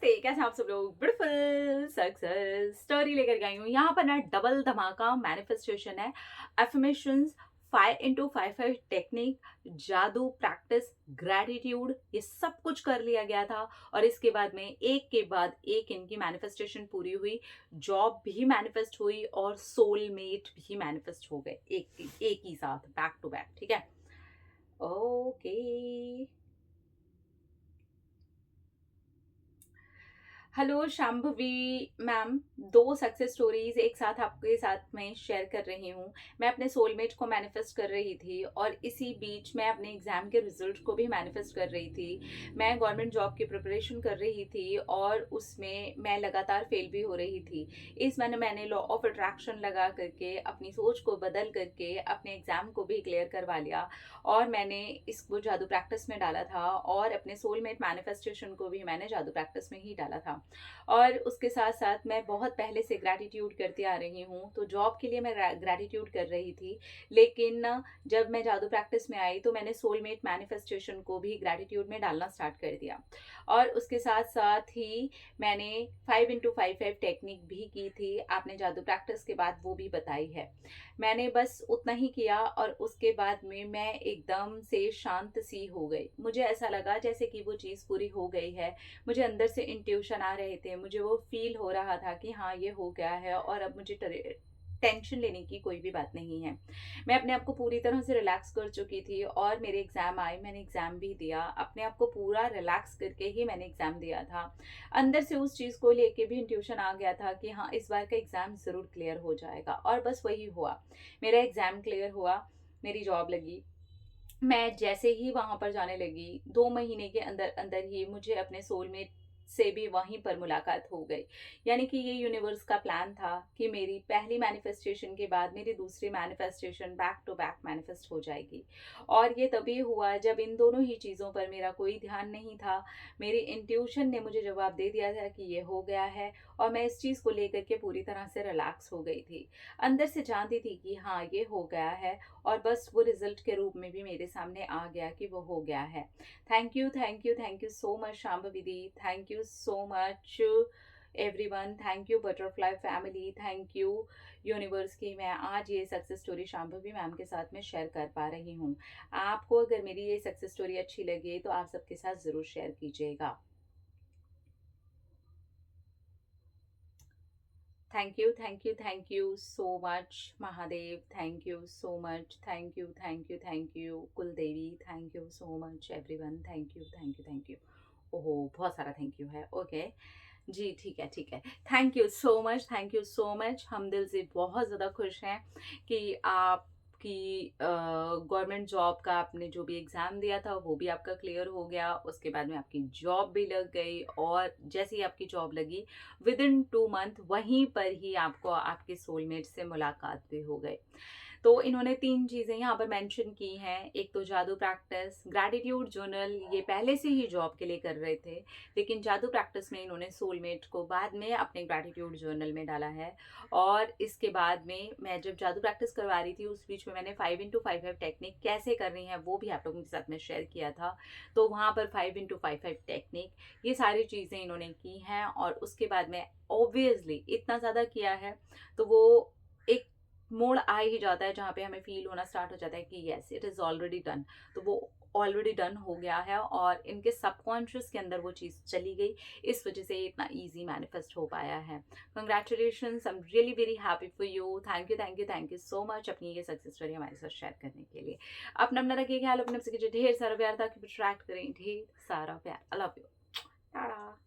नमस्ते, कैसे हैं आप सब लोग? ब्यूटीफुल सक्सेस स्टोरी लेकर के आई हूँ। यहाँ पर ना डबल धमाका मैनिफेस्टेशन है। एफर्मेशंस, 5x5 टेक्निक, जादू, प्रैक्टिस, ग्रैटिट्यूड, ये सब कुछ कर लिया गया था। और इसके बाद में एक के बाद एक इनकी मैनिफेस्टेशन पूरी हुई। जॉब भी मैनिफेस्ट हुई और सोलमेट भी मैनिफेस्ट हो गए एक ही साथ, बैक टू बैक। ठीक है, ओके। हेलो शांभवी मैम, दो सक्सेस स्टोरीज एक साथ आपके साथ में शेयर कर रही हूँ। मैं अपने सोलमेट को मैनिफेस्ट कर रही थी और इसी बीच मैं अपने एग्जाम के रिजल्ट को भी मैनिफेस्ट कर रही थी। मैं गवर्नमेंट जॉब की प्रिपरेशन कर रही थी और उसमें मैं लगातार फेल भी हो रही थी। इस मैंने लॉ ऑफ अट्रैक्शन लगा करके अपनी सोच को बदल करके अपने एग्जाम को भी क्लियर करवा लिया और मैंने इसको जादू प्रैक्टिस में डाला था और अपने सोलमेट मैनिफेस्टेशन को भी मैंने जादू प्रैक्टिस में ही डाला था। और उसके साथ साथ मैं बहुत पहले से ग्रैटिट्यूड करती आ रही हूँ, तो जॉब के लिए मैं ग्रैटिट्यूड कर रही थी। लेकिन जब मैं जादू प्रैक्टिस में आई तो मैंने सोलमेट मैनिफेस्टेशन को भी ग्रैटिट्यूड में डालना स्टार्ट कर दिया। और उसके साथ साथ ही मैंने 5x5 टेक्निक भी की थी। आपने जादू प्रैक्टिस के बाद वो भी बताई है। मैंने बस उतना ही किया और उसके बाद में मैं एकदम से शांत सी हो गई। मुझे ऐसा लगा जैसे कि वो चीज़ पूरी हो गई है। मुझे अंदर से इंट्यूशन आ रहे थे, मुझे वो फील हो रहा था कि हाँ ये हो गया है और अब मुझे टेंशन लेने की कोई भी बात नहीं है। मैं अपने आप को पूरी तरह से रिलैक्स कर चुकी थी और मेरे एग्जाम आए, मैंने एग्जाम भी दिया। अपने आप को पूरा रिलैक्स करके ही मैंने एग्जाम दिया था। अंदर से उस चीज़ को लेके भी इंट्यूशन आ गया था कि हाँ इस बार का एग्जाम ज़रूर क्लियर हो जाएगा और बस वही हुआ। मेरा एग्जाम क्लियर हुआ, मेरी जॉब लगी। मैं जैसे ही वहां पर जाने लगी, 2 महीने के अंदर अंदर ही मुझे अपने सोलमेट से भी वहीं पर मुलाकात हो गई। यानी कि ये यूनिवर्स का प्लान था कि मेरी पहली मैनिफेस्टेशन के बाद मेरी दूसरी manifestation back to back manifest हो जाएगी। और ये तभी हुआ जब इन दोनों ही चीज़ों पर मेरा कोई ध्यान नहीं था। मेरी इंट्यूशन ने मुझे जवाब दे दिया था कि ये हो गया है और मैं इस चीज़ को लेकर के पूरी तरह से रिलैक्स हो गई थी। अंदर से जानती थी कि हाँ ये हो गया है और बस वो रिजल्ट के रूप में भी मेरे सामने आ गया कि वो हो गया है। Thank you, thank you, thank you so much Shambhavi the. Thank you so much everyone. Thank you butterfly family. Thank you universe की मैं आज ये सक्सेस स्टोरी शांभवी मैम के साथ में शेयर कर पा रही हूँ। आपको अगर मेरी ये सक्सेस स्टोरी अच्छी लगे तो आप सबके साथ ज़रूर शेयर कीजिएगा। Thank you so much Mahadev. Thank you so much. Thank you कुलदेवी। Thank you so much everyone. Thank you. ओहो, बहुत सारा थैंक यू है। ओके जी, ठीक है, ठीक है। Thank you so much, thank you so much. हम दिल से बहुत ज़्यादा खुश हैं कि आपकी गवर्नमेंट जॉब का आपने जो भी एग्ज़ाम दिया था वो भी आपका क्लियर हो गया। उसके बाद में आपकी जॉब भी लग गई और जैसे ही आपकी जॉब लगी विद इन 2 मंथ वहीं पर ही आपको आपके सोलमेट से मुलाकात भी हो गई। तो इन्होंने 3 चीज़ें यहाँ पर मेंशन की हैं। एक तो जादू प्रैक्टिस, ग्रैटिट्यूड जर्नल, ये पहले से ही जॉब के लिए कर रहे थे, लेकिन जादू प्रैक्टिस में इन्होंने सोलमेट को बाद में अपने ग्रैटिट्यूड जर्नल में डाला है। और इसके बाद में मैं जब जादू प्रैक्टिस करवा रही थी उस बीच में मैंने 5x5 टेक्निक कैसे करनी है वो भी आप लोगों के साथ में शेयर किया था। तो वहाँ पर 5x5 टेक्निक ये सारी चीज़ें इन्होंने की हैं और उसके बाद में ऑब्वियसली इतना ज़्यादा किया है तो वो एक मोड़ आ ही जाता है जहाँ पे हमें फील होना स्टार्ट हो जाता है कि yes it is already done. तो वो ऑलरेडी डन हो गया है और इनके सबकॉन्शियस के अंदर वो चीज़ चली गई। इस वजह से ये इतना ईजी मैनिफेस्ट हो पाया है। Congratulation, I am really very happy for you. Thank you so much अपनी ये सक्सेस स्टोरी हमारे साथ शेयर करने के लिए। अपना रखिए ख्याल, अपने से कीजिए ढेर सारा प्यार ताकि अट्रैक्ट करें ढेर सारा प्यार। I love you. टाटा।